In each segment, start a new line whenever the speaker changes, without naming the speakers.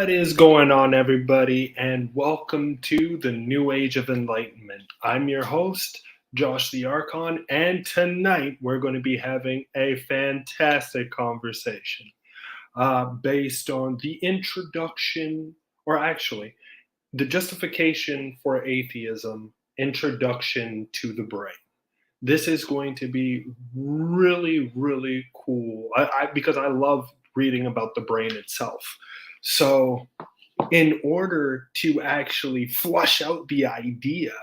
What is going on, everybody, and welcome to the New Age of Enlightenment. I'm your host, Josh the Archon, and tonight we're going to be having a fantastic conversation based on the introduction, or actually, the justification for atheism, introduction to the brain. This is going to be really, really cool because I love reading about the brain itself. So, in order to actually flush out the idea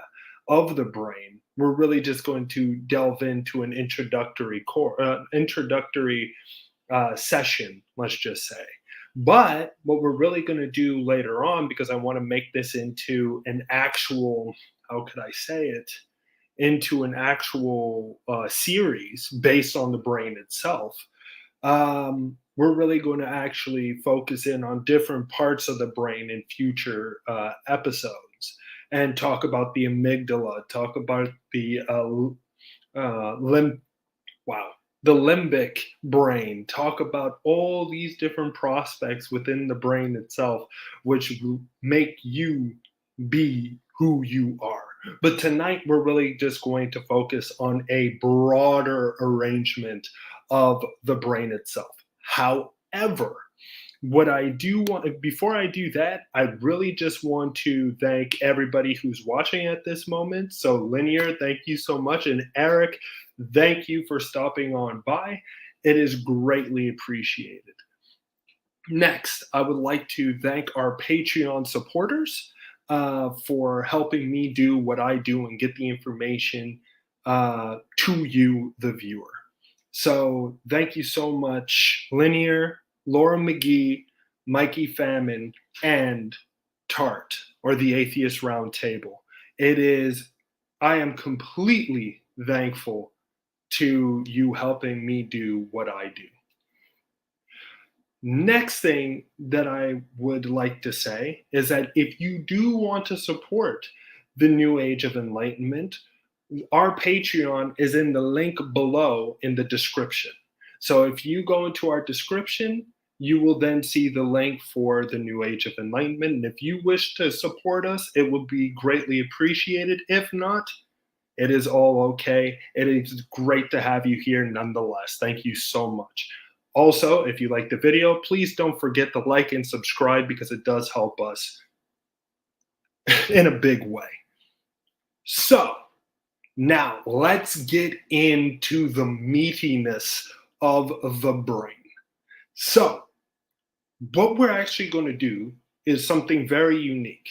of the brain, we're really just going to delve into an introductory session, let's just say. But what we're really going to do later on, because I want to make this into an actual, how could I say it, into an actual series based on the brain itself. We're really going to actually focus in on different parts of the brain in future episodes and talk about the amygdala, talk about the the limbic brain, talk about all these different prospects within the brain itself, which will make you be who you are. But tonight, we're really just going to focus on a broader arrangement of the brain itself. However, what I do want, before I do that, I really just want to thank everybody who's watching at this moment. So, Linear, thank you so much. And Eric, thank you for stopping on by. It is greatly appreciated. Next, I would like to thank our Patreon supporters for helping me do what I do and get the information to you, the viewer. So thank you so much, Linear, Laura Magee, Mikey Famine, and TART, or the Atheist Roundtable. I am completely thankful to you helping me do what I do. Next thing that I would like to say is that if you do want to support the New Age of Enlightenment, our Patreon is in the link below in the description. So if you go into our description, you will then see the link for the New Age of Enlightenment. And if you wish to support us, it would be greatly appreciated. If not, it is all okay. It is great to have you here nonetheless. Thank you so much. Also, if you like the video, please don't forget to like and subscribe because it does help us in a big way. So, now let's get into the meatiness of the brain. So, what we're actually going to do is something very unique.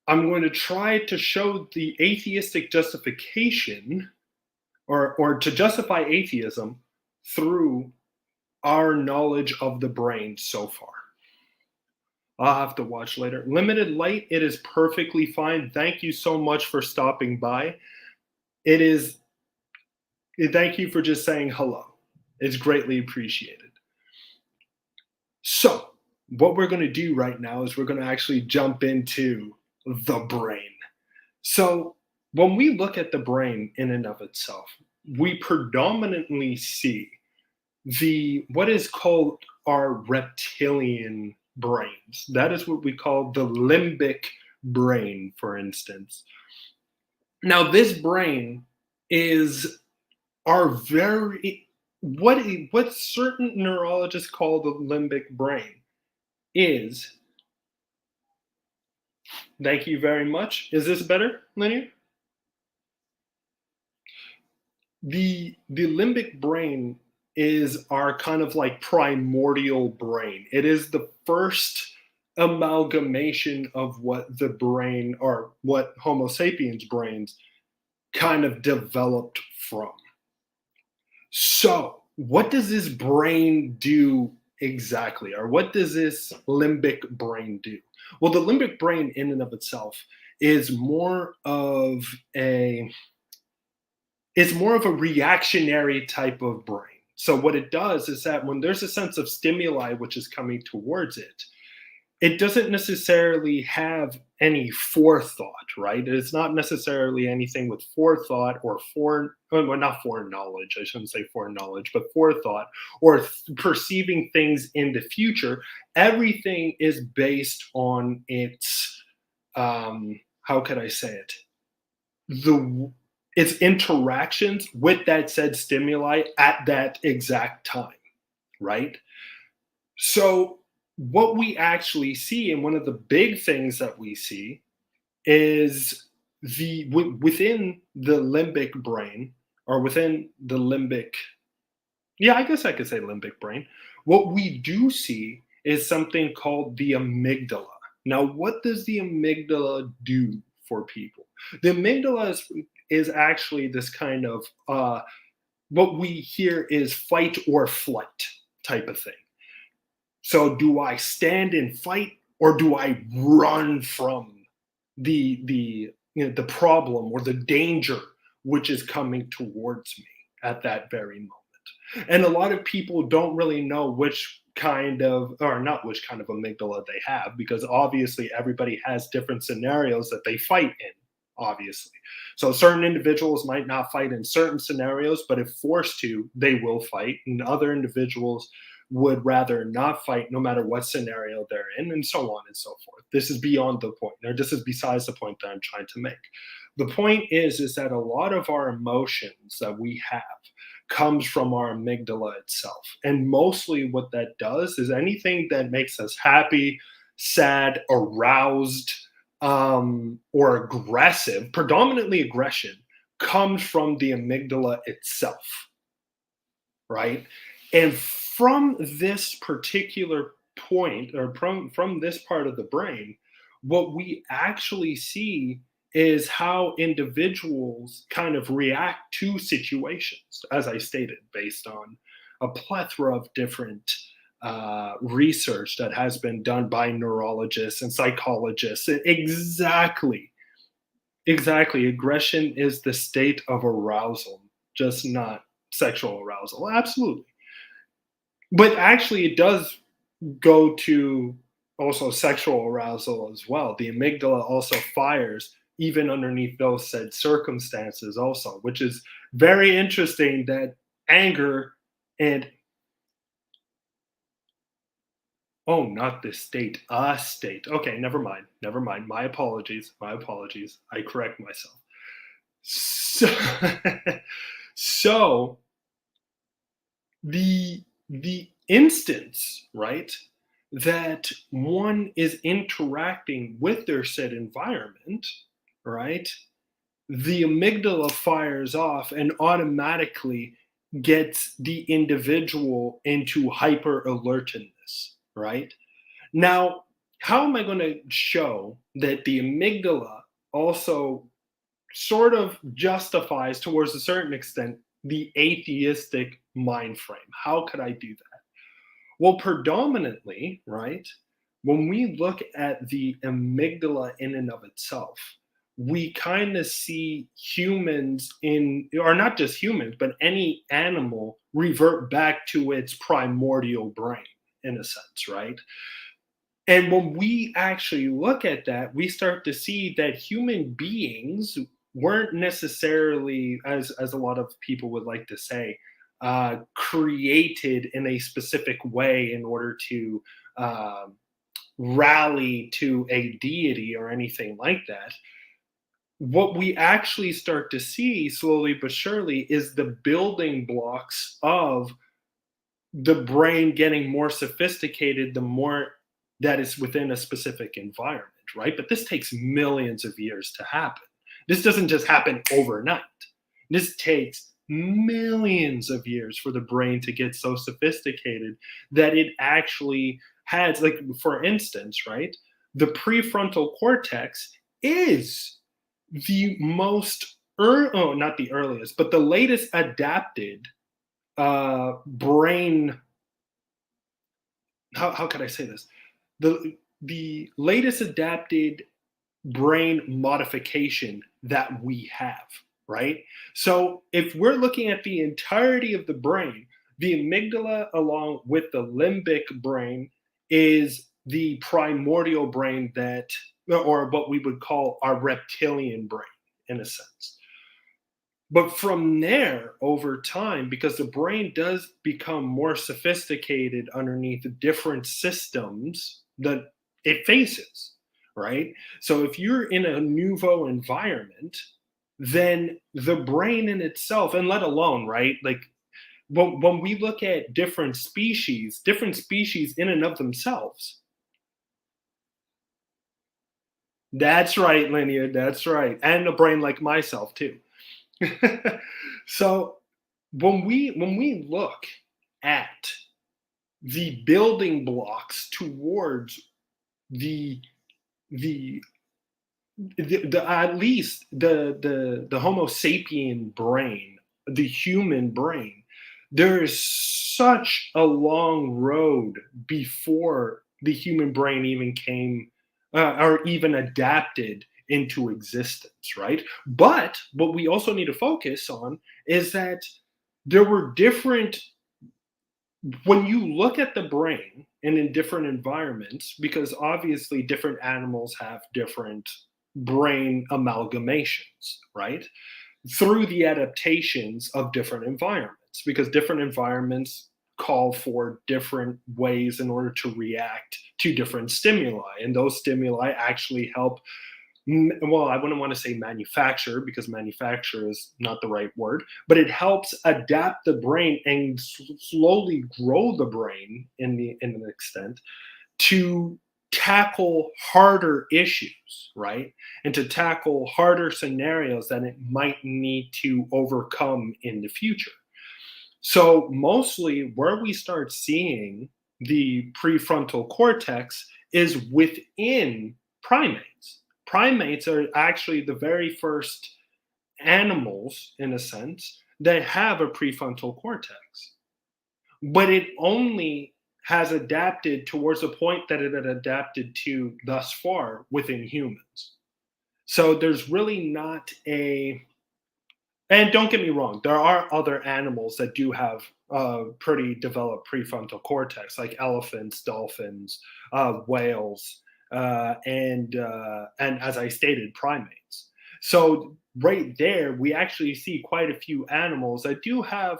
I'm going to try to show the atheistic justification or to justify atheism through our knowledge of the brain so far. I'll have to watch later. Limited light, it is perfectly fine. Thank you so much for stopping by. Thank you for just saying hello. It's greatly appreciated. So, what we're going to do right now is we're going to actually jump into the brain. So, when we look at the brain in and of itself, we predominantly see what is called our reptilian brains. That is what we call the limbic brain, for instance. Now, this brain is what certain neurologists call the limbic brain is. Thank you very much. Is this better, Linear? The limbic brain is our kind of like primordial brain. It is the first amalgamation of what the brain or what Homo sapiens brains kind of developed from. So, what does this brain do exactly? Or what does this limbic brain do? Well, the limbic brain in and of itself is more of a reactionary type of brain. So what it does is that when there's a sense of stimuli which is coming towards it, it doesn't necessarily have any forethought, right? It's not necessarily anything with forethought or well, not foreknowledge, I shouldn't say foreknowledge, but forethought or perceiving things in the future. Everything is based on its, how could I say it? The its interactions with that said stimuli at that exact time, right? So what we actually see, and one of the big things that we see, is within the limbic brain, or within the limbic, yeah, I guess I could say limbic brain. What we do see is something called the amygdala. Now, what does the amygdala do for people? The amygdala is actually this kind of what we hear is fight or flight type of thing. So do I stand and fight, or do I run from the problem or the danger which is coming towards me at that very moment? And a lot of people don't really know which kind of, or not which kind of amygdala they have, because obviously everybody has different scenarios that they fight in, obviously. So certain individuals might not fight in certain scenarios, but if forced to, they will fight, and other individuals would rather not fight no matter what scenario they're in, and so on and so forth. This is beyond the point, or this is besides the point that I'm trying to make. The point is that a lot of our emotions that we have comes from our amygdala itself. And mostly what that does is anything that makes us happy, sad, aroused, or aggressive, predominantly aggression, comes from the amygdala itself, right? And from this particular point, or from this part of the brain, what we actually see is how individuals kind of react to situations, as I stated, based on a plethora of different research that has been done by neurologists and psychologists. Exactly. Aggression is the state of arousal, just not sexual arousal. Absolutely. But actually, it does go to also sexual arousal as well. The amygdala also fires even underneath those said circumstances, also, which is very interesting that anger and, oh, not this state, a state. Okay, never mind. Never mind. My apologies. My apologies. I correct myself. So, so the instance, right, that one is interacting with their said environment, right, the amygdala fires off and automatically gets the individual into hyper alertness, right? Now, how am I going to show that the amygdala also sort of justifies, towards a certain extent, the atheistic mind frame? How could I do that? Well, predominantly, right, when we look at the amygdala in and of itself, we kind of see humans in, or not just humans, but any animal revert back to its primordial brain, in a sense, right? And when we actually look at that, we start to see that human beings weren't necessarily, as a lot of people would like to say, created in a specific way in order to rally to a deity or anything like that. What we actually start to see slowly but surely is the building blocks of the brain getting more sophisticated the more that is within a specific environment, right? But this takes millions of years to happen. This doesn't just happen overnight. This takes millions of years for the brain to get so sophisticated that it actually has, like, for instance, right? The prefrontal cortex is the most, oh, not the earliest, but the latest adapted brain. How could I say this? The latest adapted brain modification that we have, right? So if we're looking at the entirety of the brain, the amygdala along with the limbic brain is the primordial brain that, or what we would call our reptilian brain, in a sense. But from there, over time, because the brain does become more sophisticated underneath the different systems that it faces, right? So if you're in a nouveau environment, then the brain in itself, and let alone, right? Like when we look at different species in and of themselves, that's right, Linear, that's right. And a brain like myself, too. So when we look at the building blocks towards the the the at least the Homo sapien brain, the human brain, there is such a long road before the human brain even came or even adapted into existence, right? But what we also need to focus on is that there were different, when you look at the brain and in different environments, because obviously different animals have different brain amalgamations, right? Through the adaptations of different environments, because different environments call for different ways in order to react to different stimuli. And those stimuli actually help, well, I wouldn't want to say manufacture because manufacture is not the right word, but it helps adapt the brain and slowly grow the brain in an extent to tackle harder issues, right? And to tackle harder scenarios that it might need to overcome in the future. So, mostly where we start seeing the prefrontal cortex is within primates. Primates are actually the very first animals, in a sense, that have a prefrontal cortex. But it only has adapted towards the point that it had adapted to thus far within humans. So there's really not a, and don't get me wrong, there are other animals that do have pretty developed prefrontal cortex, like elephants, dolphins, whales, and as I stated, primates. So right there, we actually see quite a few animals that do have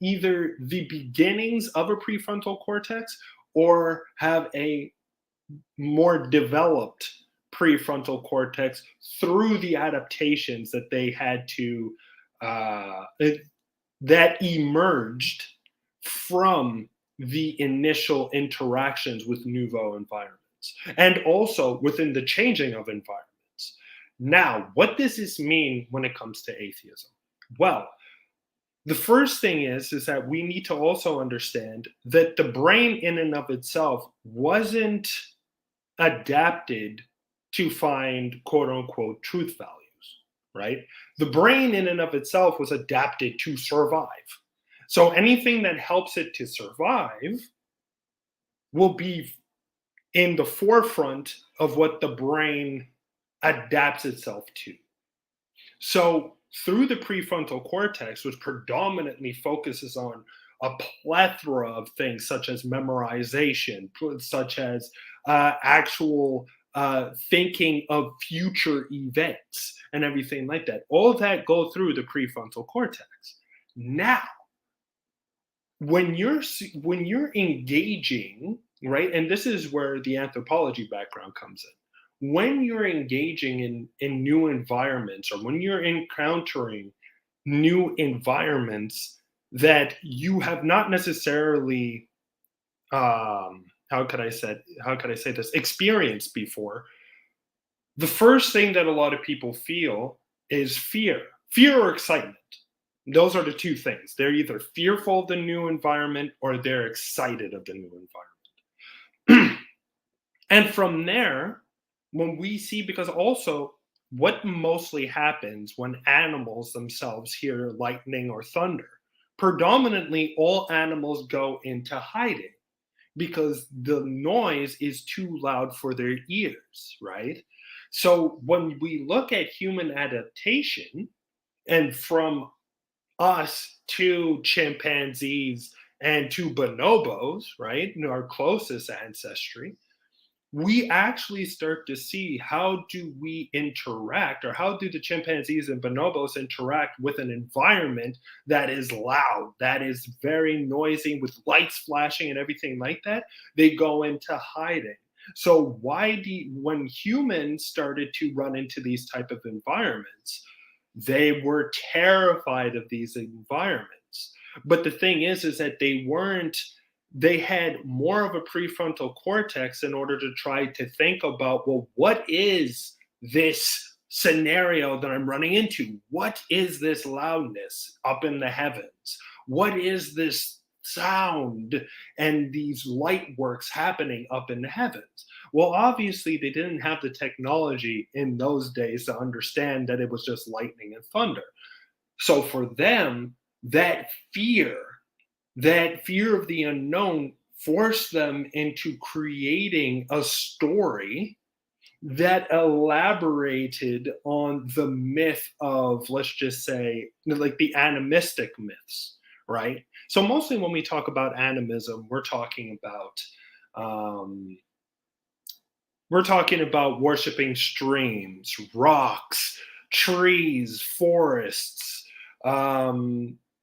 either the beginnings of a prefrontal cortex or have a more developed prefrontal cortex through the adaptations that they had to that emerged from the initial interactions with nouveau environments and also within the changing of environments. Now, what does this mean when it comes to atheism? Well, the first thing is that we need to also understand that the brain in and of itself wasn't adapted to find quote unquote truth values, right? The brain in and of itself was adapted to survive. So anything that helps it to survive will be in the forefront of what the brain adapts itself to. So through the prefrontal cortex, which predominantly focuses on a plethora of things such as memorization, such as actual thinking of future events and everything like that. All of that go through the prefrontal cortex. Now, when you're engaging, right, and this is where the anthropology background comes in. When you're engaging in new environments or when you're encountering new environments that you have not necessarily how could I say this, experienced before, the first thing that a lot of people feel is fear or excitement. Those are the two things. They're either fearful of the new environment or they're excited of the new environment. And from there, when we see, because also what mostly happens when animals themselves hear lightning or thunder, predominantly all animals go into hiding because the noise is too loud for their ears, right? So when we look at human adaptation, and from us to chimpanzees and to bonobos, right, our closest ancestry, we actually start to see how do we interact, or how do the chimpanzees and bonobos interact with an environment that is loud, that is very noisy, with lights flashing and everything like that. They go into hiding. So when humans started to run into these type of environments, they were terrified of these environments. But the thing is that they had more of a prefrontal cortex in order to try to think about, well, what is this scenario that I'm running into? What is this loudness up in the heavens? What is this sound and these light works happening up in the heavens? Well, obviously, they didn't have the technology in those days to understand that it was just lightning and thunder. So for them, that fear, that fear of the unknown forced them into creating a story that elaborated on the myth of, let's just say, like the animistic myths, right? So mostly when we talk about animism, um, we're talking about worshiping streams, rocks, trees, forests,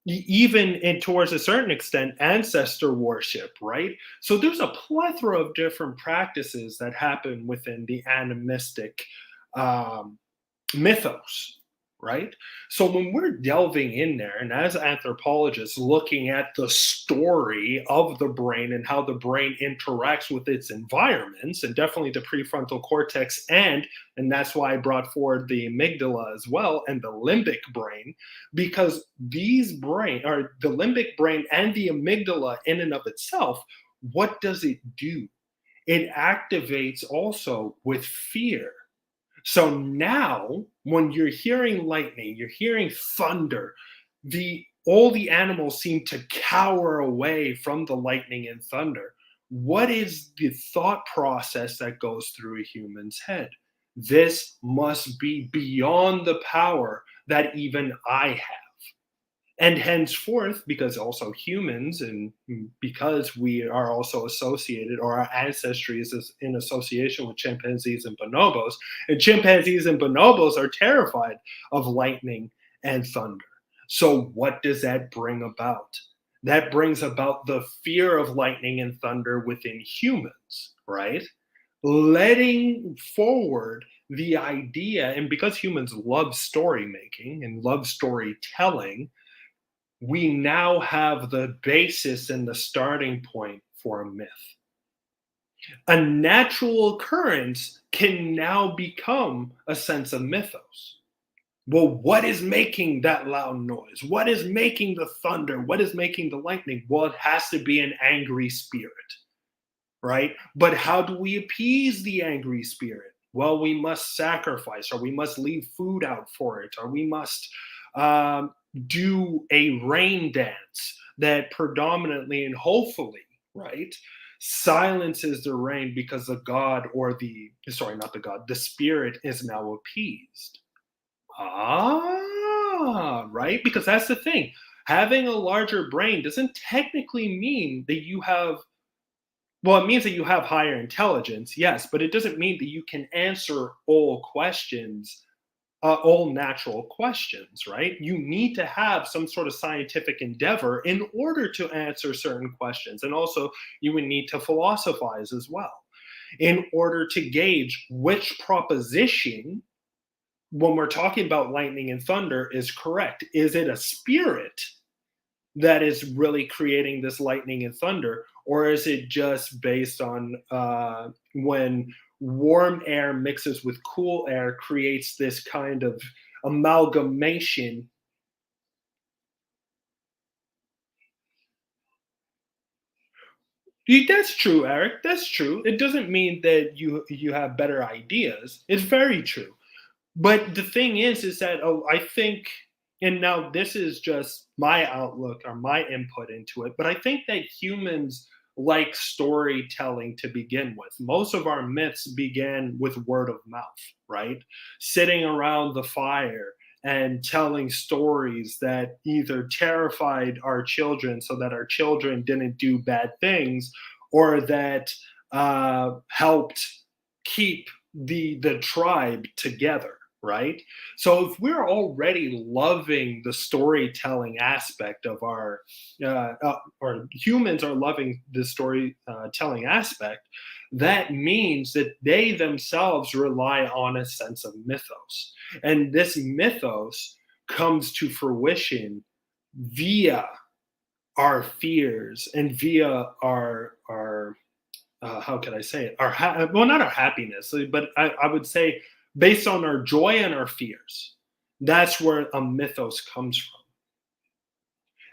even towards a certain extent, ancestor worship, right? So there's a plethora of different practices that happen within the animistic um, mythos, right? So when we're delving in there, and as anthropologists looking at the story of the brain and how the brain interacts with its environments, and definitely the prefrontal cortex, and that's why I brought forward the amygdala as well, and the limbic brain, because these brain, or the limbic brain and the amygdala in and of itself, what does it do? It activates also with fear. So now, when you're hearing lightning, you're hearing thunder, the all the animals seem to cower away from the lightning and thunder. What is the thought process that goes through a human's head? This must be beyond the power that even I have. And henceforth, because also humans, and because we are also associated, or our ancestry is in association with chimpanzees and bonobos, and chimpanzees and bonobos are terrified of lightning and thunder. So what does that bring about? That brings about the fear of lightning and thunder within humans, right? Letting forward the idea, and because humans love story making and love storytelling, we now have the basis and the starting point for a myth. A natural occurrence can now become a sense of mythos. Well, what is making that loud noise? What is making the thunder? What is making the lightning? Well, it has to be an angry spirit, right? But how do we appease the angry spirit? Well, we must sacrifice, or we must leave food out for it, or we must do a rain dance that predominantly and hopefully, right, silences the rain, because the god, or the, sorry, not the god, the spirit is now appeased. Right? Because that's the thing. Having a larger brain doesn't technically mean that you have, well, it means that you have higher intelligence, yes, but it doesn't mean that you can answer all questions, all natural questions, right? You need to have some sort of scientific endeavor in order to answer certain questions. And also, you would need to philosophize as well in order to gauge which proposition, when we're talking about lightning and thunder, is correct. Is it a spirit that is really creating this lightning and thunder, or is it just based on when warm air mixes with cool air creates this kind of amalgamation? That's true, Eric. That's true. It doesn't mean that you have better ideas. It's very true. But the thing is that, oh, I think, and now this is just my outlook or my input into it, but I think that humans like storytelling to begin with. Most of our myths began with word of mouth, right? Sitting around the fire and telling stories that either terrified our children so that our children didn't do bad things, or that helped keep the tribe together, right? So if we're already loving the storytelling aspect of or humans are loving the storytelling aspect, that means that they themselves rely on a sense of mythos. And this mythos comes to fruition via our fears and via our how can I say it? Well, not our happiness, but I would say based on our joy and our fears. That's where a mythos comes from.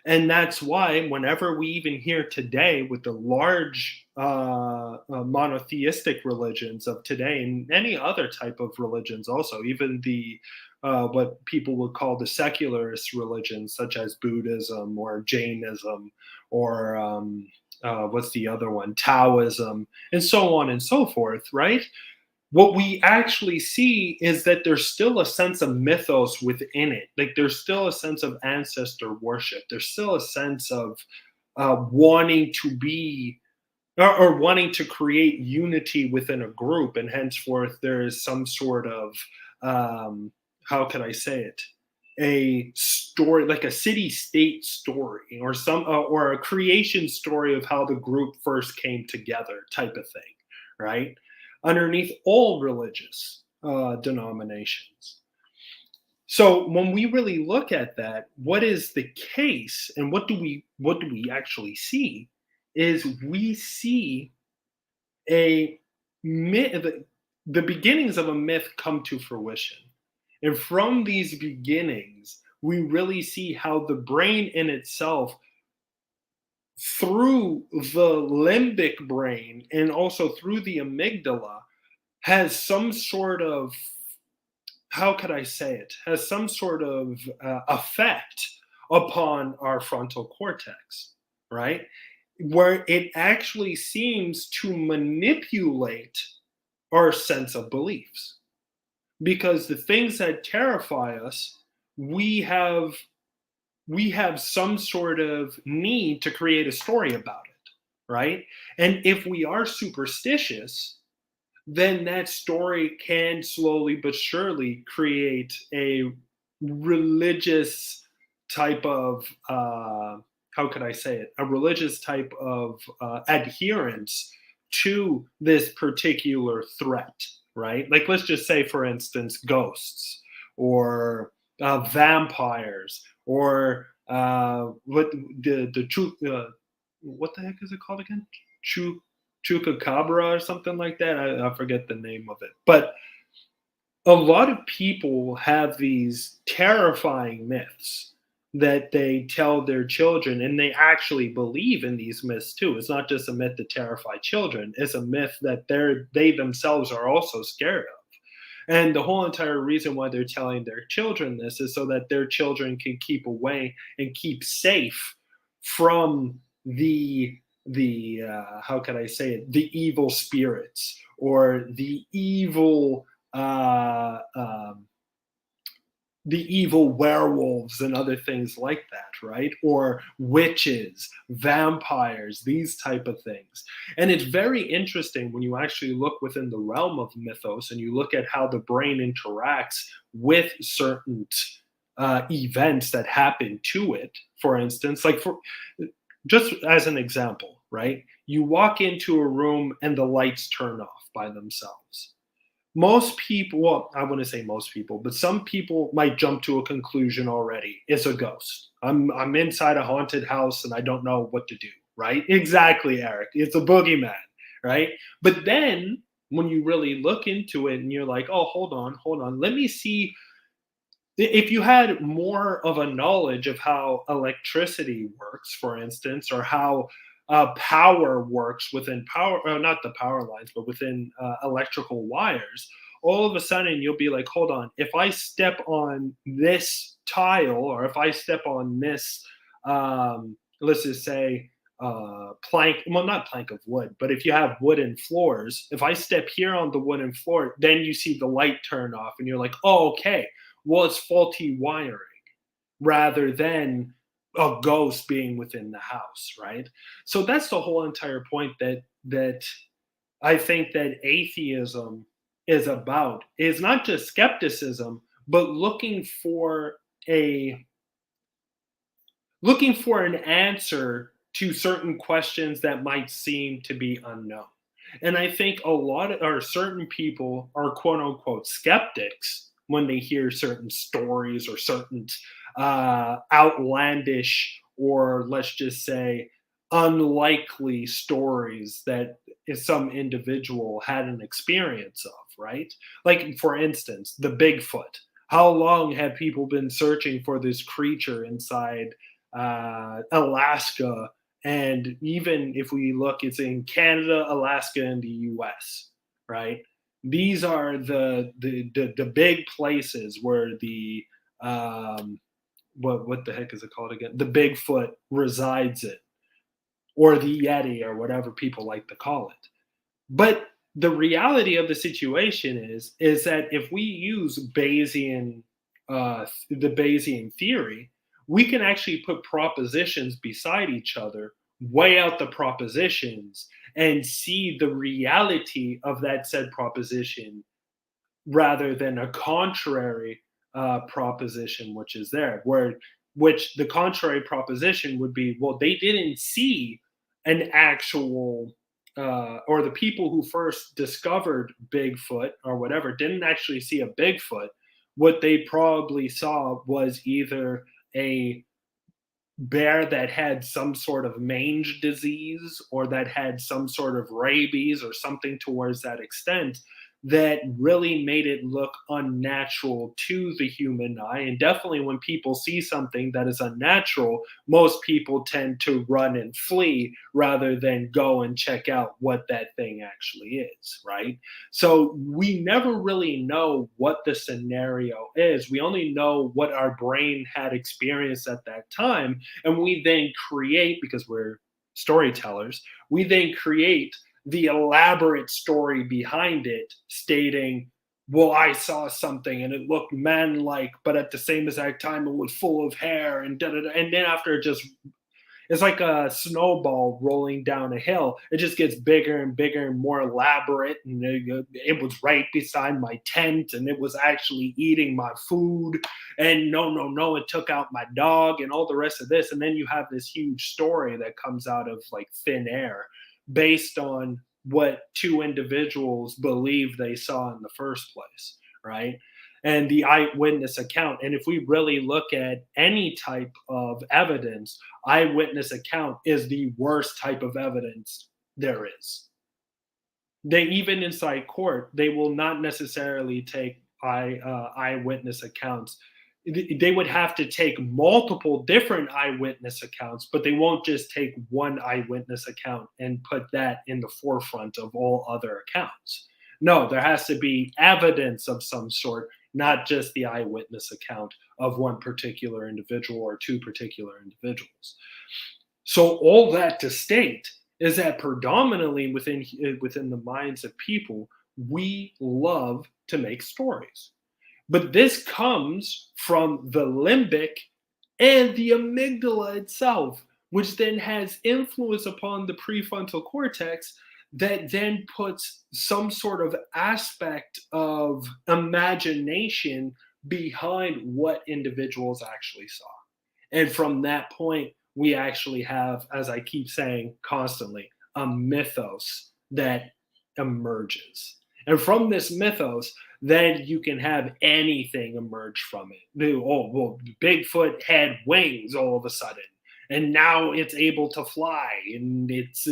And that's why whenever we even hear today with the large monotheistic religions of today, and any other type of religions also, even the what people would call the secularist religions such as Buddhism or Jainism, or what's the other one, Taoism, and so on and so forth, right? What we actually see is that there's still a sense of mythos within it. Like there's still a sense of ancestor worship. There's still a sense of wanting to be, or wanting to create unity within a group, and henceforth there is some sort of how can I say it? A story, like a city-state story, or some or a creation story of how the group first came together, type of thing, right? Underneath all religious denominations. So when we really look at that, what is the case, and what do we actually see? Is we see a myth, the beginnings of a myth come to fruition, and from these beginnings, we really see how the brain in itself, through the limbic brain and also through the amygdala, has some sort of, how could I say it, has some sort of effect upon our frontal cortex, right? Where it actually seems to manipulate our sense of beliefs. Because the things that terrify us, we have some sort of need to create a story about it, right? And if we are superstitious, then that story can slowly but surely create a religious type of how could I say it? A religious type of adherence to this particular threat, right? Like, let's just say, for instance, ghosts, or vampires, or what the truth. What the heck is it called again? Chu Chupacabra or something like that. I forget the name of it. But a lot of people have these terrifying myths that they tell their children, and they actually believe in these myths too. It's not just a myth to terrify children, it's a myth that they themselves are also scared of. And the whole entire reason why they're telling their children this is so that their children can keep away and keep safe from the how can I say it, the evil spirits, or uh, um, the evil werewolves and other things like that, right? Or witches, vampires, these type of things. And it's very interesting when you actually look within the realm of mythos and you look at how the brain interacts with certain events that happen to it. For instance, like, for just as an example, right? You walk into a room and the lights turn off by themselves. Most people, well, I wouldn't say most people, but some people might jump to a conclusion already. It's a ghost. I'm inside a haunted house and I don't know what to do, right? Exactly, Eric. It's a boogeyman, right? But then when you really look into it and you're like, oh, hold on, let me see. If you had more of a knowledge of how electricity works, for instance, or how power works within power, not the power lines, but within electrical wires, all of a sudden you'll be like, hold on, if I step on this tile, or if I step on this, let's just say, plank, well, not plank of wood, but if you have wooden floors, if I step here on the wooden floor, then you see the light turn off and you're like, oh, okay, well, it's faulty wiring rather than a ghost being within the house, right? So that's the whole entire point that I think that atheism is about, is not just skepticism, but a looking for an answer to certain questions that might seem to be unknown. And I think a lot of, or certain people are quote unquote skeptics when they hear certain stories or certain outlandish, or let's just say unlikely stories that some individual had an experience of, right? Like, for instance, the Bigfoot. How long have people been searching for this creature inside Alaska? And even if we look, it's in Canada, Alaska, and the US, right? These are the big places where the what the heck is it called again? The Bigfoot resides in, or the Yeti, or whatever people like to call it. But the reality of the situation is that if we use the Bayesian theory, we can actually put propositions beside each other, weigh out the propositions, and see the reality of that said proposition rather than a contrary proposition, which is there, where which the contrary proposition would be, well, they didn't see an actual or the people who first discovered Bigfoot or whatever didn't actually see a Bigfoot. What they probably saw was either a bear that had some sort of mange disease, or that had some sort of rabies or something towards that extent, that really made it look unnatural to the human eye. And definitely when people see something that is unnatural, most people tend to run and flee rather than go and check out what that thing actually is, right? So we never really know what the scenario is. We only know what our brain had experienced at that time. And we then create, because we're storytellers, we then create the elaborate story behind it, stating, well, I saw something and it looked man-like, but at the same exact time it was full of hair, and da da da. And then after, it just, it's like a snowball rolling down a hill. It just gets bigger and bigger and more elaborate. And it was right beside my tent, and it was actually eating my food. And no, no, no, it took out my dog, and all the rest of this. And then you have this huge story that comes out of like thin air, based on what two individuals believe they saw in the first place, right? And the eyewitness account. And if we really look at any type of evidence, eyewitness account is the worst type of evidence there is. They, even inside court, they will not necessarily take eyewitness accounts. They would have to take multiple different eyewitness accounts, but they won't just take one eyewitness account and put that in the forefront of all other accounts. No, there has to be evidence of some sort, not just the eyewitness account of one particular individual or two particular individuals. So all that to state is that predominantly within the minds of people, we love to make stories. But this comes from the limbic and the amygdala itself, which then has influence upon the prefrontal cortex, that then puts some sort of aspect of imagination behind what individuals actually saw. And from that point, we actually have, as I keep saying constantly, a mythos that emerges. And from this mythos, then you can have anything emerge from it. Oh, well, Bigfoot had wings all of a sudden, and now it's able to fly. And it's,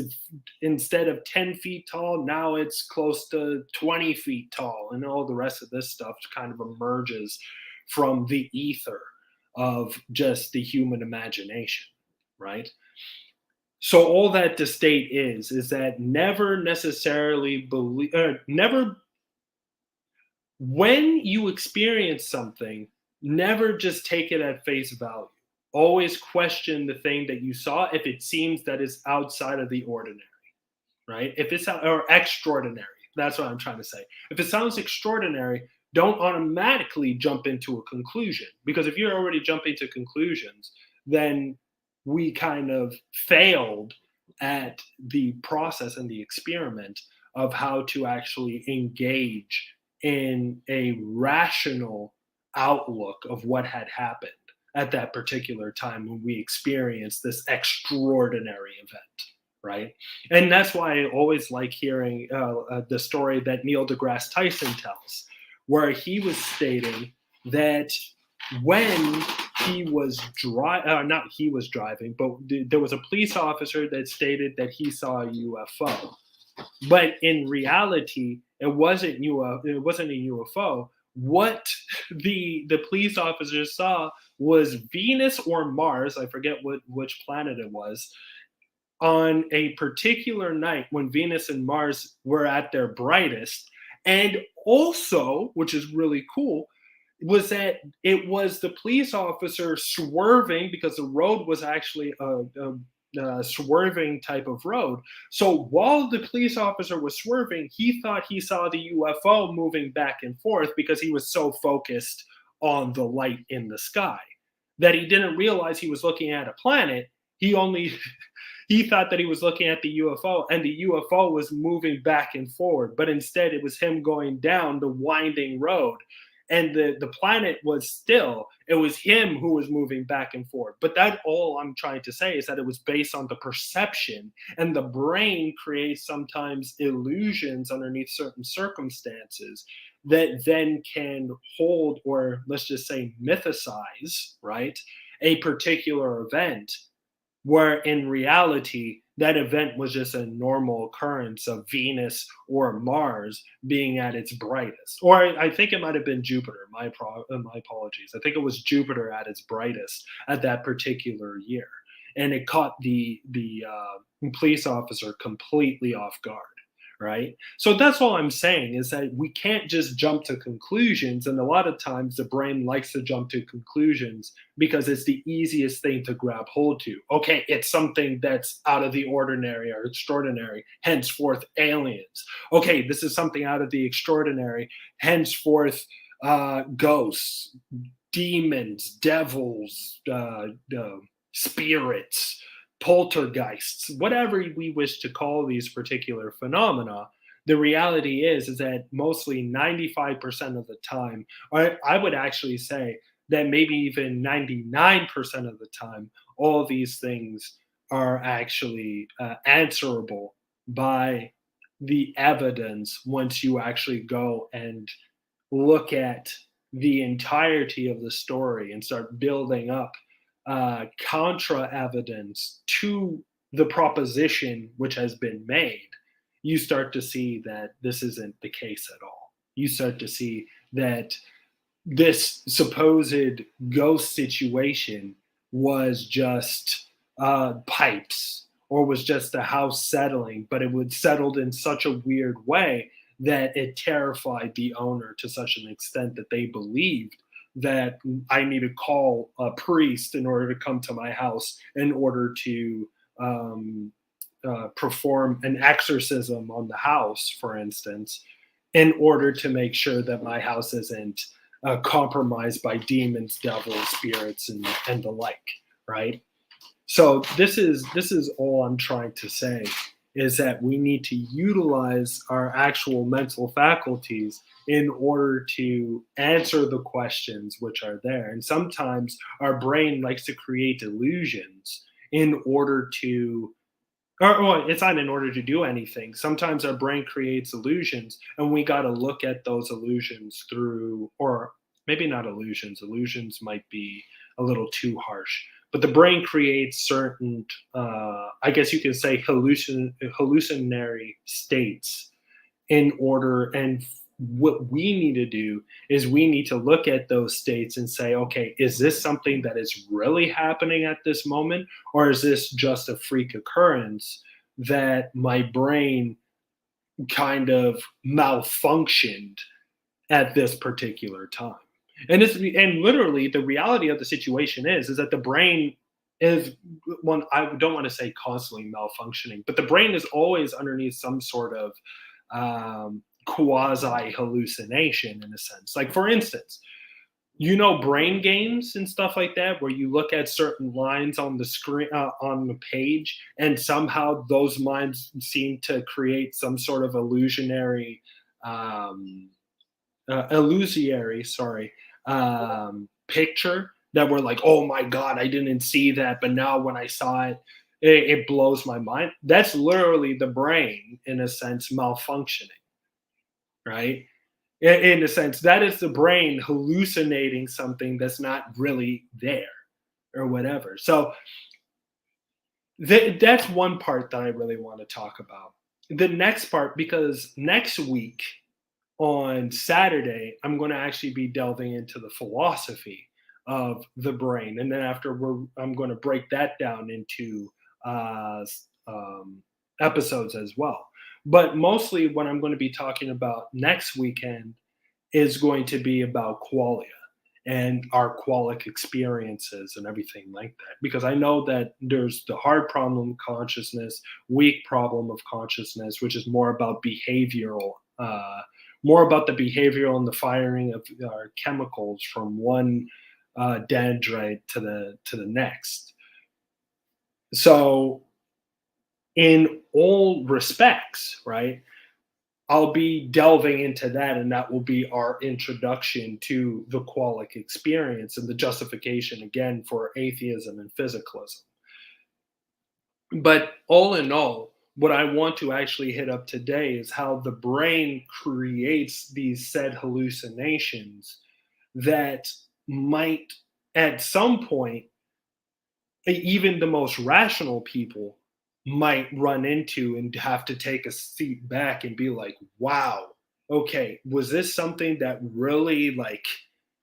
instead of 10 feet tall, now it's close to 20 feet tall. And all the rest of this stuff kind of emerges from the ether of just the human imagination, right? So all that to state is that never necessarily believe, never, when you experience something, never just take it at face value. Always question the thing that you saw if it seems that it's outside of the ordinary, right? If it's or extraordinary, that's what I'm trying to say. If it sounds extraordinary, don't automatically jump into a conclusion, because if you're already jumping to conclusions, then we kind of failed at the process and the experiment of how to actually engage in a rational outlook of what had happened at that particular time when we experienced this extraordinary event, right? And that's why I always like hearing the story that Neil deGrasse Tyson tells, where he was stating that when he was not he was driving, but there was a police officer that stated that he saw a UFO, but in reality, it wasn't a UFO. What the police officers saw was Venus or Mars. I forget which planet it was, on a particular night when Venus and Mars were at their brightest. And also, which is really cool, was that it was the police officer swerving, because the road was actually a swerving type of road. So while the police officer was swerving, he thought he saw the UFO moving back and forth because he was so focused on the light in the sky that he didn't realize he was looking at a planet. He only he thought that he was looking at the UFO, and the UFO was moving back and forward, but instead it was him going down the winding road, and the planet was still. It was him who was moving back and forth. But that, all I'm trying to say is that it was based on the perception, and the brain creates sometimes illusions underneath certain circumstances that then can hold, or let's just say mythicize, right, a particular event, where in reality that event was just a normal occurrence of Venus or Mars being at its brightest. Or I think it might have been Jupiter. My apologies. I think it was Jupiter at its brightest at that particular year, and it caught the police officer completely off guard. Right. So that's all I'm saying, is that we can't just jump to conclusions. And a lot of times the brain likes to jump to conclusions because it's the easiest thing to grab hold to. Okay, it's something that's out of the ordinary or extraordinary, henceforth aliens. Okay, this is something out of the extraordinary, henceforth ghosts, demons, devils, spirits, poltergeists, whatever we wish to call these particular phenomena. The reality is that mostly 95% of the time, or I would actually say that maybe even 99% of the time, all these things are actually answerable by the evidence once you actually go and look at the entirety of the story and start building up contra evidence to the proposition which has been made. You start to see that this isn't the case at all. You start to see that this supposed ghost situation was just pipes, or was just a house settling, but it was settled in such a weird way that it terrified the owner to such an extent that they believed that I need to call a priest in order to come to my house in order to perform an exorcism on the house, for instance, in order to make sure that my house isn't compromised by demons, devils, spirits, and the like, right? So this is all I'm trying to say, is that we need to utilize our actual mental faculties in order to answer the questions which are there. And sometimes our brain likes to create illusions in order to, or well, it's not in order to do anything. Sometimes our brain creates illusions, and we got to look at those illusions through, or maybe not illusions. Illusions might be a little too harsh, but the brain creates certain, I guess you can say, hallucinatory states in order. And what we need to do is we need to look at those states and say, okay, is this something that is really happening at this moment? Or is this just a freak occurrence that my brain kind of malfunctioned at this particular time? And literally the reality of the situation is that the brain is one, I don't want to say constantly malfunctioning, but the brain is always underneath some sort of quasi hallucination in a sense. Like, for instance, you know, brain games and stuff like that, where you look at certain lines on the screen, on the page, and somehow those lines seem to create some sort of um, illusory, sorry, picture that we're like, oh my god, I didn't see that, but now when I saw it, it blows my mind. That's literally the brain, in a sense, malfunctioning, right? In a sense, that is the brain hallucinating something that's not really there or whatever. So that's one part that I really want to talk about. The next part, because next week on Saturday, I'm going to actually be delving into the philosophy of the brain. And then I'm going to break that down into uh, episodes as well. But mostly what I'm going to be talking about next weekend is going to be about qualia and our qualic experiences and everything like that. Because I know that there's the hard problem of consciousness, weak problem of consciousness, which is more about behavioral, more about the behavioral and the firing of our chemicals from one dendrite to the next. So, in all respects, right? I'll be delving into that, and that will be our introduction to the qualic experience and the justification again for atheism and physicalism. But all in all, what I want to actually hit up today is how the brain creates these said hallucinations that might, at some point, even the most rational people might run into and have to take a seat back and be like, wow, okay, was this something that really, like,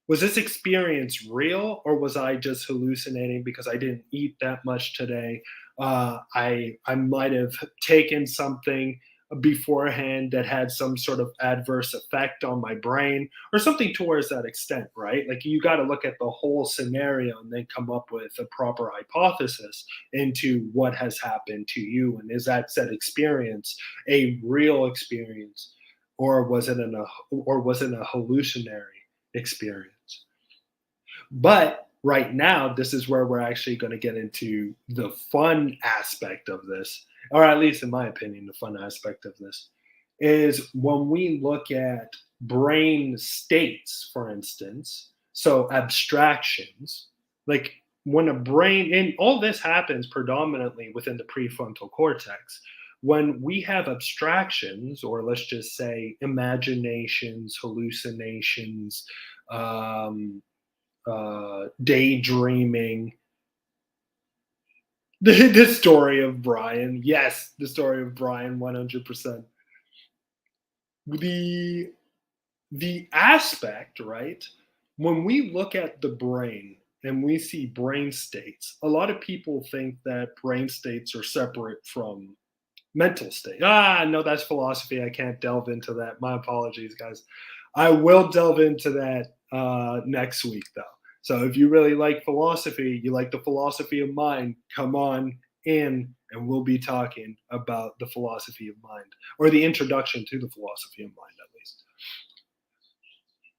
was this experience real, or was I just hallucinating because I didn't eat that much today? I might have taken something beforehand that had some sort of adverse effect on my brain or something towards that extent, right? Like, you got to look at the whole scenario and then come up with a proper hypothesis into what has happened to you, and is that said experience a real experience, or was it a hallucinatory experience? But right now, this is where we're actually going to get into the fun aspect of this, or at least in my opinion, the fun aspect of this is when we look at brain states, for instance, so abstractions, like when a brain, and all this happens predominantly within the prefrontal cortex. When we have abstractions, or let's just say imaginations, hallucinations, um, daydreaming. The story of Brian. Yes, the story of Brian, 100%. The the aspect, right? When we look at the brain and we see brain states, a lot of people think that brain states are separate from mental state. No, that's philosophy. I can't delve into that. My apologies, guys. I will delve into that next week, though. So if you really like philosophy, you like the philosophy of mind, come on in and we'll be talking about the philosophy of mind, or the introduction to the philosophy of mind, at least.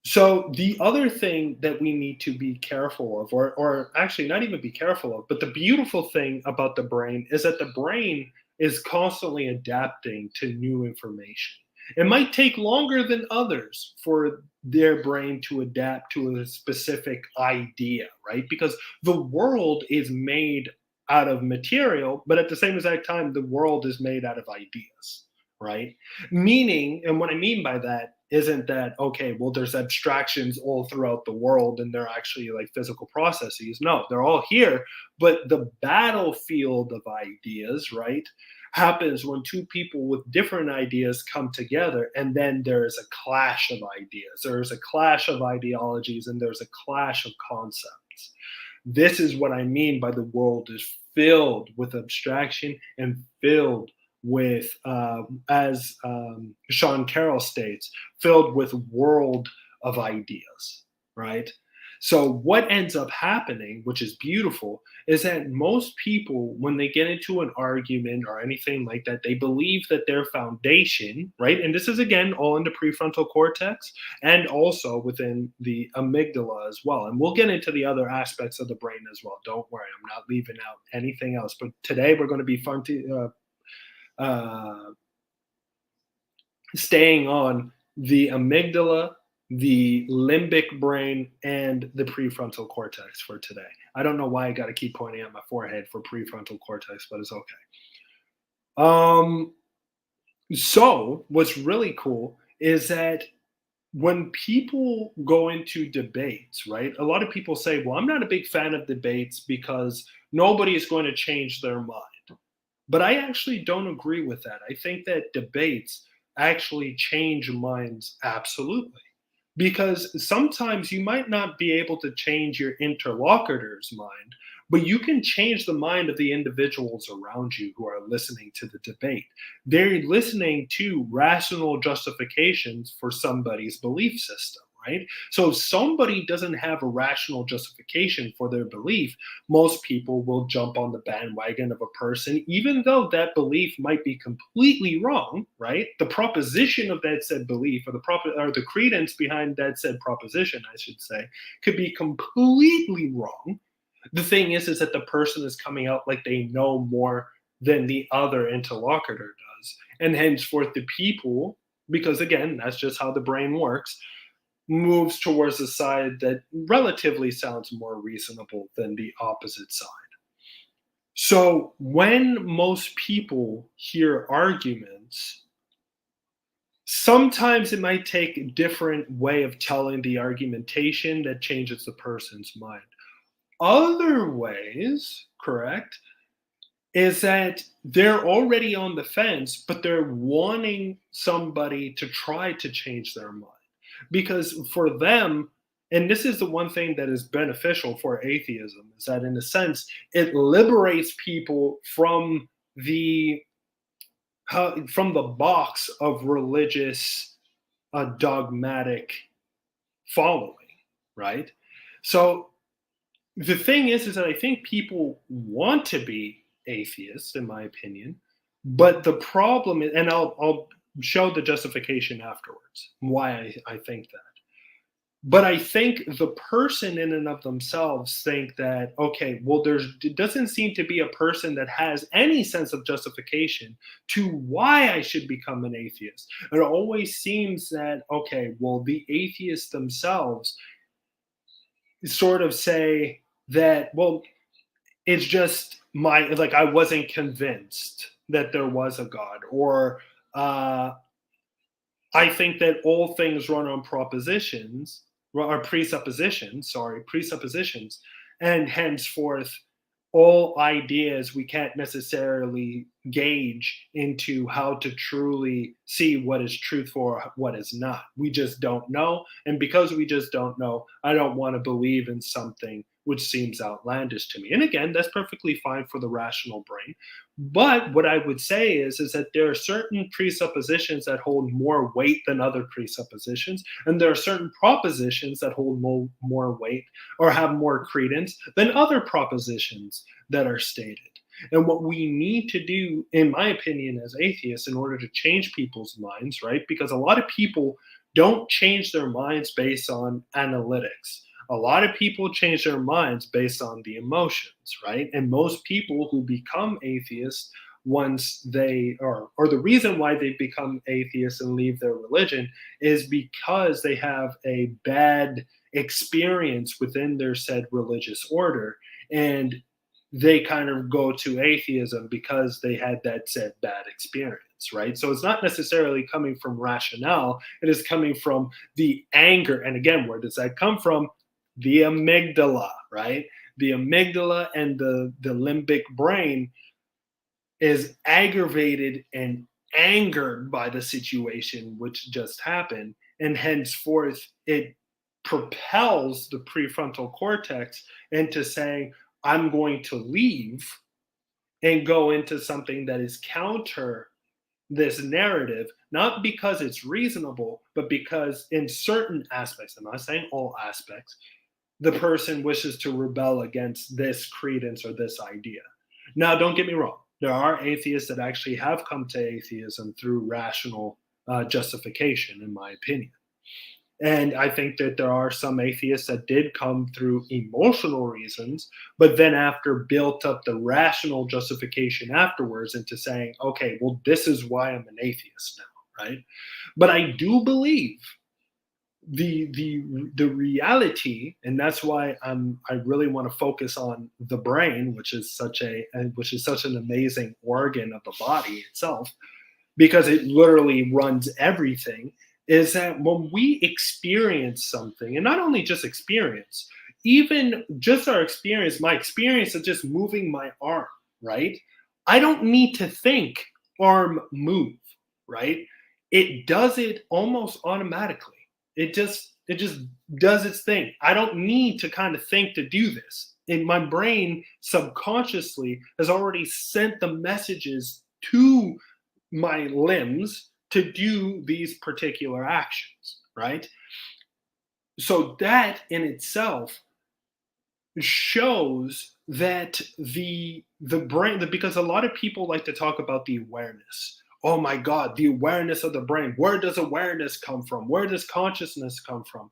So the other thing that we need to be careful of, or actually not even be careful of, but the beautiful thing about the brain is that the brain is constantly adapting to new information. It might take longer than others for their brain to adapt to a specific idea, right? Because the world is made out of material, but at the same exact time, the world is made out of ideas, right? Meaning, and what I mean by that isn't that, okay, well, there's abstractions all throughout the world and they're actually like physical processes. No, they're all here, but the battlefield of ideas, right, happens when two people with different ideas come together, and then there's a clash of ideas, there's a clash of ideologies, and there's a clash of concepts. This is what I mean by the world is filled with abstraction and filled with, as Sean Carroll states, filled with world of ideas, right? So what ends up happening, which is beautiful, is that most people, when they get into an argument or anything like that, they believe that their foundation, right? And this is again all in the prefrontal cortex and also within the amygdala as well. And we'll get into the other aspects of the brain as well. Don't worry, I'm not leaving out anything else. But today we're going to be staying on the amygdala, the limbic brain, and the prefrontal cortex for today. I don't know why I got to keep pointing at my forehead for prefrontal cortex, but it's okay. So what's really cool is that when people go into debates, right? A lot of people say, well, I'm not a big fan of debates because nobody is going to change their mind. But I actually don't agree with that. I think that debates actually change minds absolutely. Because sometimes you might not be able to change your interlocutor's mind, but you can change the mind of the individuals around you who are listening to the debate. They're listening to rational justifications for somebody's belief system, right? So if somebody doesn't have a rational justification for their belief, most people will jump on the bandwagon of a person, even though that belief might be completely wrong, right? The proposition of that said belief, or the credence behind that said proposition, I should say, could be completely wrong. The thing is that the person is coming out like they know more than the other interlocutor does. And henceforth, the people, because again, that's just how the brain works, moves towards the side that relatively sounds more reasonable than the opposite side. So when most people hear arguments, sometimes it might take a different way of telling the argumentation that changes the person's mind. Other ways, correct, is that they're already on the fence, but they're wanting somebody to try to change their mind. Because for them, and this is the one thing that is beneficial for atheism, is that in a sense, it liberates people from the box of religious dogmatic following, right? So the thing is that I think people want to be atheists, in my opinion, but the problem is, and I'll show the justification afterwards why I think that. But I think the person in and of themselves think that, okay, well, it doesn't seem to be a person that has any sense of justification to why I should become an atheist. It always seems that, okay, well, the atheists themselves sort of say that, well, it's just like I wasn't convinced that there was a God, or I think that all things run on presuppositions, and henceforth all ideas we can't necessarily gauge into how to truly see what is truthful or what is not. We just don't know. And because we just don't know, I don't want to believe in something which seems outlandish to me. And again, that's perfectly fine for the rational brain. But what I would say is that there are certain presuppositions that hold more weight than other presuppositions. And there are certain propositions that hold more weight or have more credence than other propositions that are stated. And what we need to do, in my opinion, as atheists, in order to change people's minds, right? Because a lot of people don't change their minds based on analytics. A lot of people change their minds based on the emotions, right? And most people who become atheists once or the reason why they become atheists and leave their religion is because they have a bad experience within their said religious order. And they kind of go to atheism because they had that said bad experience, right? So it's not necessarily coming from rationale, it is coming from the anger. And again, where does that come from? The amygdala, right? The amygdala and the limbic brain is aggravated and angered by the situation which just happened. And henceforth, it propels the prefrontal cortex into saying, I'm going to leave and go into something that is counter this narrative, not because it's reasonable, but because in certain aspects, I'm not saying all aspects, the person wishes to rebel against this credence or this idea. Now, don't get me wrong. There are atheists that actually have come to atheism through rational justification, in my opinion. And I think that there are some atheists that did come through emotional reasons, but then after built up the rational justification afterwards into saying, okay, well, this is why I'm an atheist now, right? But I do believe the reality, and that's why I really want to focus on the brain, which is such an amazing organ of the body itself, because it literally runs everything, is that when we experience something, and not only just experience, even just our experience, my experience of just moving my arm, right? I don't need to think arm move, right? It does it almost automatically. It just does its thing. I don't need to kind of think to do this. And my brain subconsciously has already sent the messages to my limbs to do these particular actions, right? So that in itself shows that the brain, because a lot of people like to talk about the awareness. Oh my god, the awareness of the brain. Where does awareness come from? Where does consciousness come from?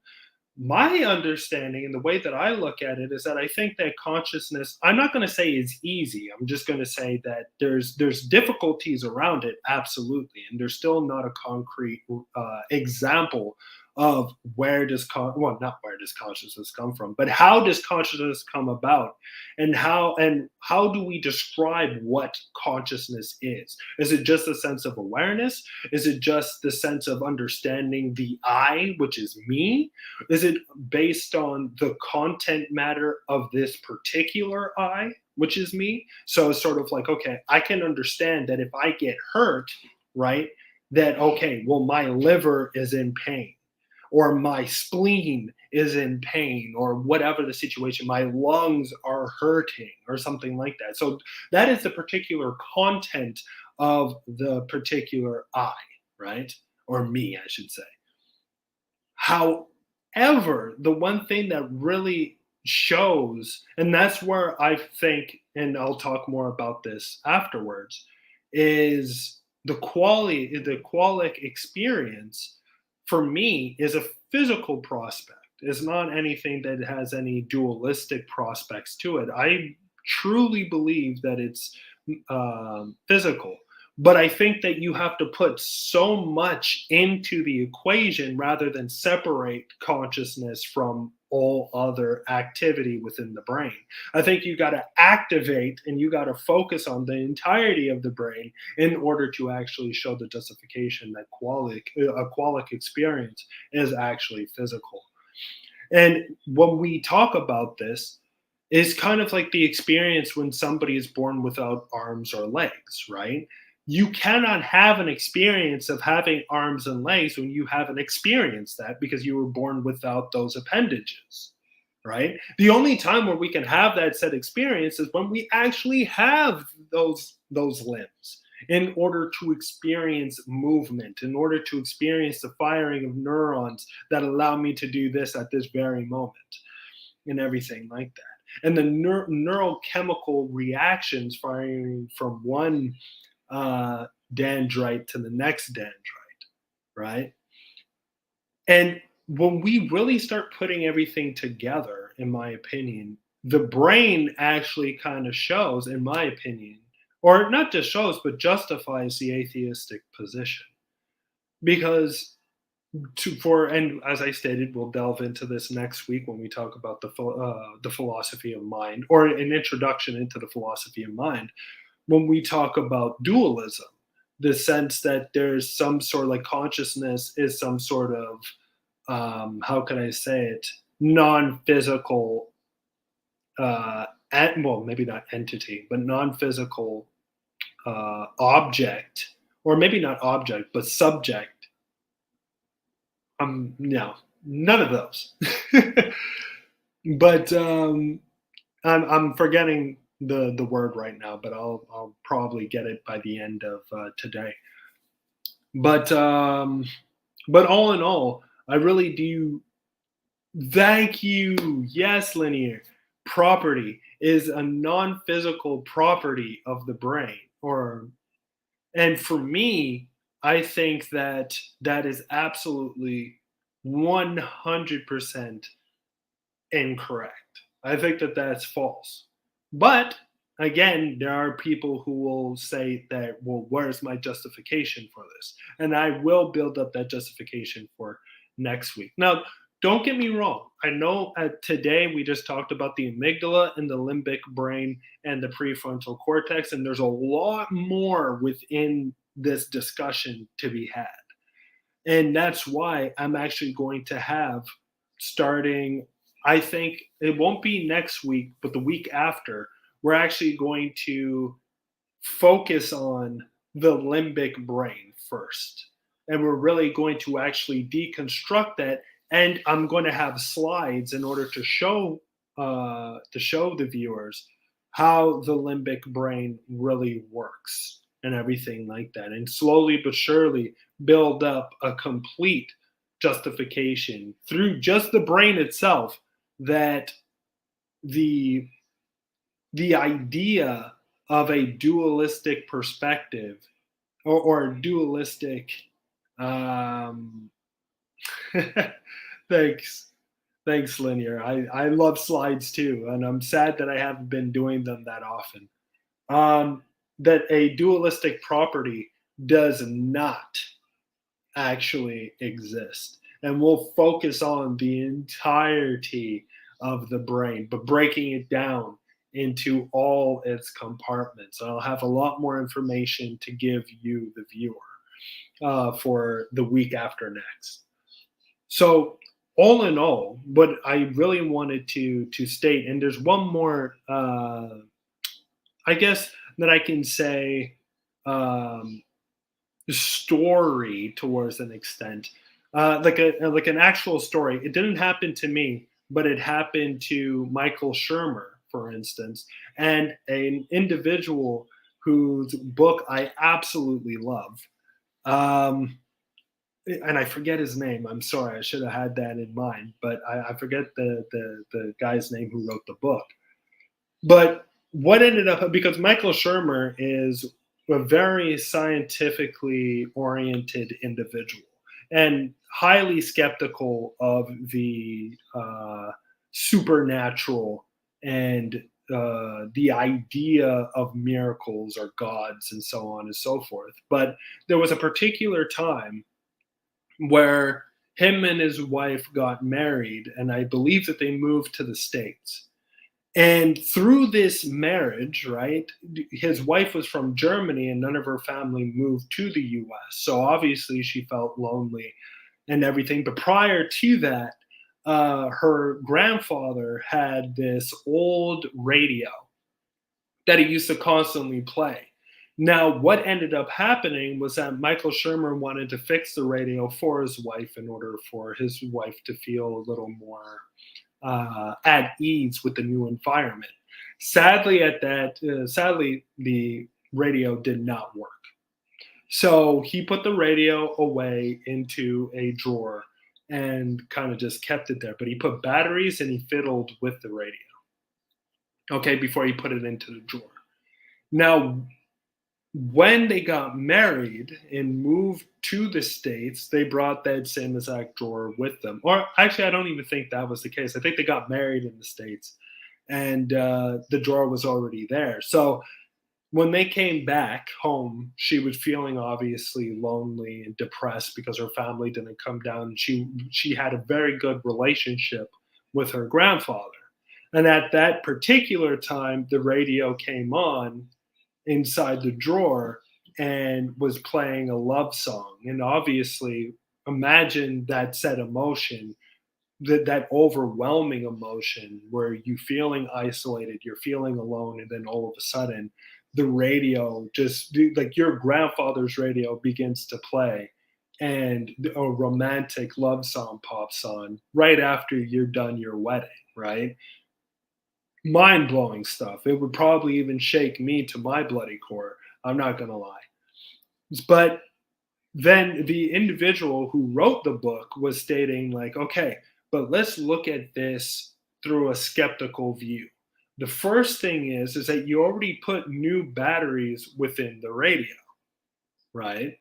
My understanding and the way that I look at it is that I think that consciousness, I'm not going to say is easy. I'm just going to say that there's difficulties around it, absolutely, and there's still not a concrete example of well, not where does consciousness come from, but how does consciousness come about, and how do we describe what consciousness is? Is it just a sense of awareness? Is it just the sense of understanding the I, which is me? Is it based on the content matter of this particular I, which is me? So it's sort of like, okay, I can understand that if I get hurt, right, that, okay, well, my liver is in pain, or my spleen is in pain, or whatever the situation, my lungs are hurting, or something like that. So that is the particular content of the particular I, right? Or me, I should say. However, the one thing that really shows, and that's where I think, and I'll talk more about this afterwards, is the qualic experience for me is a physical prospect. It's not anything that has any dualistic prospects to it. I truly believe that it's physical. But I think that you have to put so much into the equation rather than separate consciousness from all other activity within the brain. I think you got to activate and you got to focus on the entirety of the brain in order to actually show the justification that a qualic experience is actually physical. And when we talk about this, is kind of like the experience when somebody is born without arms or legs, right? You cannot have an experience of having arms and legs when you haven't experienced that because you were born without those appendages, right? The only time where we can have that said experience is when we actually have those limbs in order to experience movement, in order to experience the firing of neurons that allow me to do this at this very moment, and everything like that. And the neurochemical reactions firing from one dendrite to the next dendrite, right? And when we really start putting everything together, in my opinion, the brain actually kind of shows, in my opinion, or not just shows, but justifies the atheistic position. Because and as I stated, we'll delve into this next week when we talk about the philosophy of mind, or an introduction into the philosophy of mind. When we talk about dualism, the sense that there's some sort of like consciousness is some sort of how can I say it, non-physical well, maybe not entity, but non-physical object, or maybe not object but subject. No, none of those. But I'm forgetting the word right now, but I'll probably get it by the end of today. But all in all, I really do Thank you. Yes, linear. Property is a non-physical property of the brain. And for me, I think that that is absolutely 100% incorrect. I think that that's false. But again, there are people who will say that, well, where's my justification for this? And I will build up that justification for next week. Now, don't get me wrong. I know today we just talked about the amygdala and the limbic brain and the prefrontal cortex, and there's a lot more within this discussion to be had. And that's why I'm actually going to have, starting, I think it won't be next week, but the week after, we're actually going to focus on the limbic brain first. And we're really going to actually deconstruct that. And I'm going to have slides in order to show the viewers how the limbic brain really works and everything like that. And slowly but surely build up a complete justification through just the brain itself that the the idea of a dualistic perspective, or dualistic, um thanks, linear. I love slides too, and I'm sad that I haven't been doing them that often. That a dualistic property does not actually exist. And we'll focus on the entirety of the brain, but breaking it down into all its compartments. I'll have a lot more information to give you, the viewer, for the week after next. So, all in all, what I really wanted to state, and there's one more, I guess, that I can say, um, story towards an extent, like an actual story. It didn't happen to me, but it happened to Michael Shermer, for instance, and an individual whose book I absolutely love. Um, and I forget his name. I'm sorry, I should have had that in mind, but I forget the guy's name who wrote the book. But what ended up, because Michael Shermer is a very scientifically oriented individual and highly skeptical of the supernatural and the idea of miracles or gods and so on and so forth. But there was a particular time where him and his wife got married, and I believe that they moved to the States. And through this marriage, right, his wife was from Germany and none of her family moved to the US. So obviously she felt lonely and everything. But prior to that, her grandfather had this old radio that he used to constantly play. Now, what ended up happening was that Michael Shermer wanted to fix the radio for his wife in order for his wife to feel a little more at ease with the new environment. Sadly, the radio did not work. So he put the radio away into a drawer and kind of just kept it there. But he put batteries and he fiddled with the radio, okay, before he put it into the drawer. Now, when they got married and moved to the States, they brought that same exact drawer with them. Or actually, I don't even think that was the case. I think they got married in the States and the drawer was already there. So when they came back home, she was feeling obviously lonely and depressed because her family didn't come down. She had a very good relationship with her grandfather. And at that particular time, the radio came on inside the drawer and was playing a love song. And obviously, imagine that said emotion, that overwhelming emotion where you feeling isolated, you're feeling alone, and then all of a sudden, the radio just, like your grandfather's radio begins to play, and a romantic love song pops on right after you're done your wedding, right? Mind blowing stuff. It would probably even shake me to my bloody core. I'm not going to lie. But then the individual who wrote the book was stating, like, okay, but let's look at this through a skeptical view. The first thing is that you already put new batteries within the radio, right?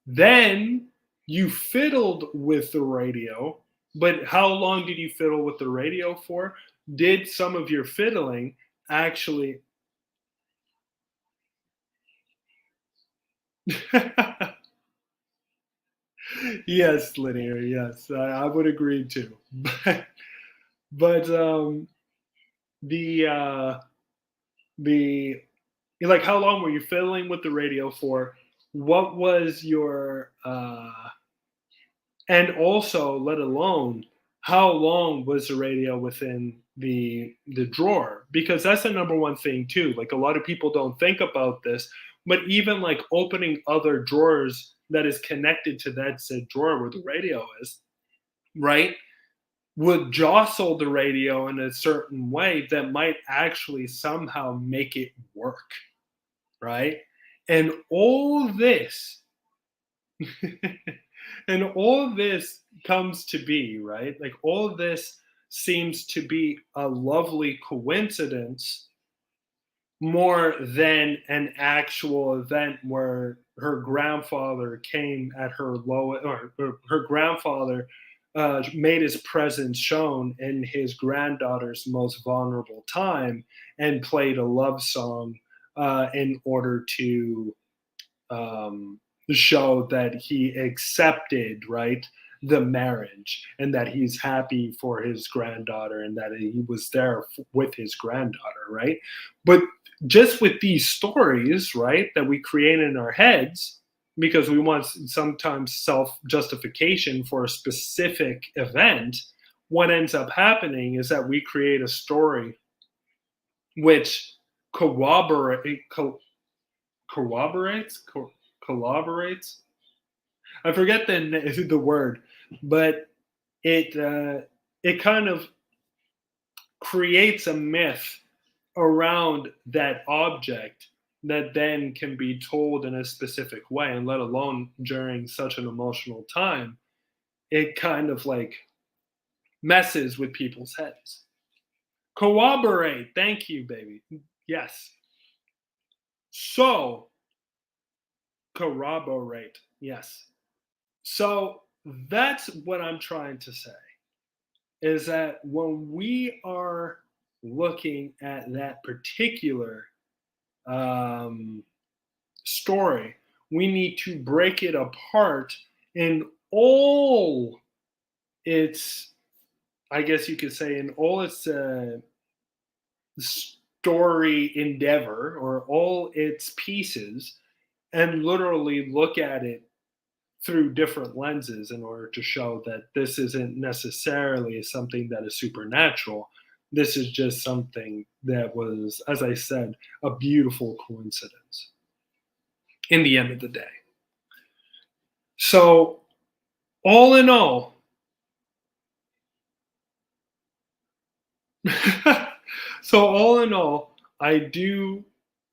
Then you fiddled with the radio, but how long did you fiddle with the radio for? Did some of your fiddling actually Yes, linear, yes. I would agree too. But the the like how long were you fiddling with the radio for? What was your and also let alone how long was the radio within the drawer? Because that's the number one thing too. Like a lot of people don't think about this, but even like opening other drawers that is connected to that said drawer where the radio is, right? Would jostle the radio in a certain way that might actually somehow make it work, right? And all this, and all this comes to be, right? Like all this seems to be a lovely coincidence more than an actual event where her grandfather came at her low, or her grandfather made his presence shown in his granddaughter's most vulnerable time and played a love song in order to show that he accepted, right, the marriage and that he's happy for his granddaughter and that he was there with his granddaughter, right? But just with these stories, right, that we create in our heads because we want sometimes self justification for a specific event, what ends up happening is that we create a story which corroborate, corroborates, collaborates. I forget the word, but it kind of creates a myth around that object that then can be told in a specific way, and let alone during such an emotional time, it kind of like messes with people's heads. Corroborate. Thank you, baby. Yes. So corroborate. Yes. So that's what I'm trying to say is that when we are looking at that particular story, we need to break it apart in all its, I guess you could say, in all its story endeavor or all its pieces, and literally look at it through different lenses in order to show that this isn't necessarily something that is supernatural. This is just something that was, as I said, a beautiful coincidence in the end of the day. So, all in all, I do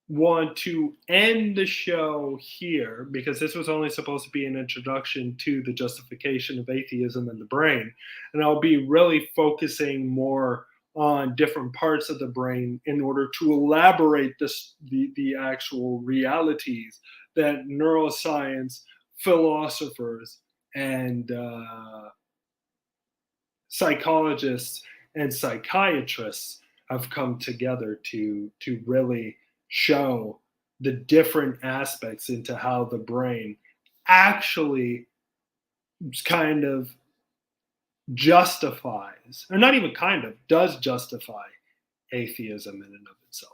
want to end the show here because this was only supposed to be an introduction to the justification of atheism and the brain. And I'll be really focusing more on different parts of the brain in order to elaborate the actual realities that neuroscience, philosophers, and psychologists and psychiatrists have come together to really show the different aspects into how the brain actually kind of justifies, or not even kind of, does justify atheism in and of itself.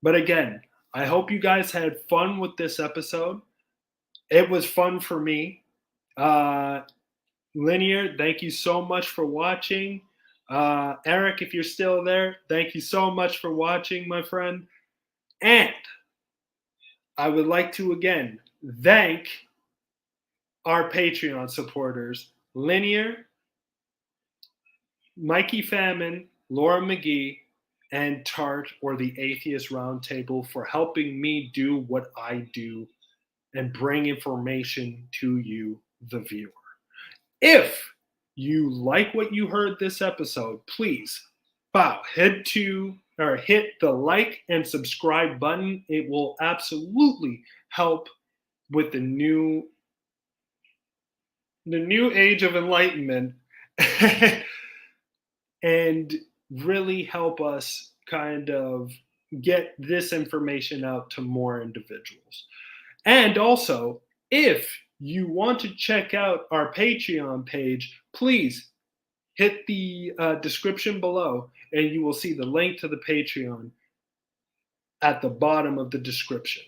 But again, I hope you guys had fun with this episode. It was fun for me. Linear, thank you so much for watching. Eric, if you're still there, thank you so much for watching, my friend. And I would like to again thank our Patreon supporters, Linear, Mikey Famine, Laura Magee, and TART, or the Atheist Roundtable, for helping me do what I do and bring information to you, the viewer. If you like what you heard this episode, please hit the like and subscribe button. It will absolutely help with the new age of enlightenment and really help us kind of get this information out to more individuals. And also, if you want to check out our Patreon page, please hit the description below and you will see the link to the Patreon at the bottom of the description.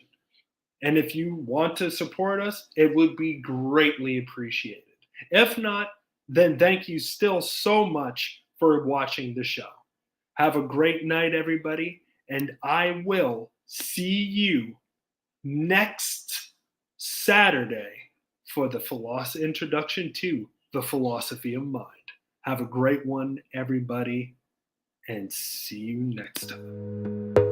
And if you want to support us, it would be greatly appreciated. If not, then thank you still so much for watching the show. Have a great night, everybody, and I will see you next Saturday for the introduction to the philosophy of mind. Have a great one, everybody, and see you next time.